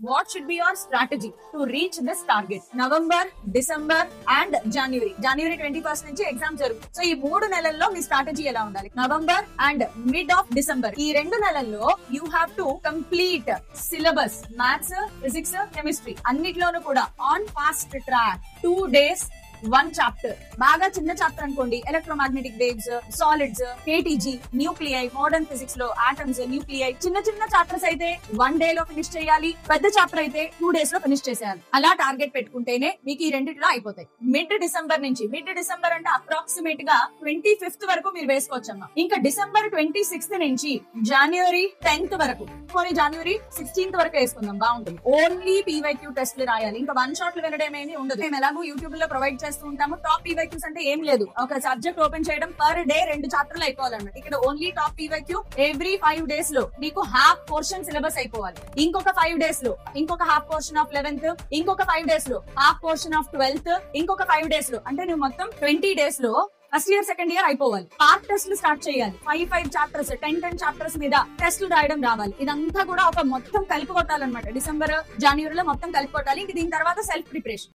What should be your strategy to reach this target? November, December and January 21st నుంచి exam జరుగుతుంది. So ఈ 3 నెలల్లో మీ strategy ఎలా ఉండాలి? November and mid of December ఈ 2 నెలల్లో you have to complete syllabus, maths, physics, chemistry అన్నిట్లోనూ కూడా on fast track. 2 days 1 chapter. బాగా చిన్న చాప్టర్ అనుకోండి, electromagnetic waves, solids, KTG, nuclei, modern physics లో ఆటమ్స్, న్యూక్లియై. చిన్న చాప్టర్స్ అయితే 1 day లో ఫినిష్ చేయాలి. పెద్ద చాప్టర్ అయితే 2 days లో ఫినిష్ చేసేయాలి. అలా టార్గెట్ పెట్టుకుంటేనే మీకు ఈ రెండిట్లో అయిపోతాయి. మిడ్ డిసెంబర్ అంటే అప్రాక్సిమేట్ గా 25th వరకు మీరు వేసుకోవచ్చమ్మా. ఇంకా డిసెంబర్ 26th నుంచి జనవరి 10th వరకు, కొన్ని జనవరి 16th వరకు వేసుకుందాం, బాగుంటుంది. ఓన్లీ పీవైక్యూ టెస్ట్లు రాయాలి. ఇంకా 1 shot వినడం ఏమీ ఉండదు. మేము ఎలాగో యూట్యూబ్ లో ప్రొవైడ్ చేస్తూ ఉంటాము. టాప్ పీవైక్యూస్ అంటే ఏం లేదు, ఒక సబ్జెక్ట్ ఓపెన్ చేయడం, పర్ డే 2 చాప్టర్లు అయిపోవాలన్నమాట. ఇక్కడ only top PYQ. Every 5 days లో మీకు హాఫ్ పోర్షన్ సిలబస్ అయిపోవాలి. ఇంకొక 5 days లో ఇంకొక హాఫ్ పోర్షన్ ఆఫ్ 11th, ఇంకొక 5 days లో హాఫ్ పోర్షన్ ఆఫ్ 12th, ఇంకొక 5 days లో, అంటే నువ్వు మొత్తం 20 days లో ఫస్ట్ ఇయర్, సెకండ్ ఇయర్ అయిపోవాలి. పార్ట్ టెస్ట్లు స్టార్ట్ చేయాలి. 5 చాప్టర్స్, 10 చాప్టర్స్ మీద టెస్ట్లు రాయడం రావాలి. ఇదంతా కూడా ఒక మొత్తం కలిపి కొట్టాలన్నమాట. డిసెంబర్, జనవరిలో మొత్తం కలిపి కొట్టాలి. ఇంక దీని తర్వాత సెల్ఫ్ ప్రిపరేషన్.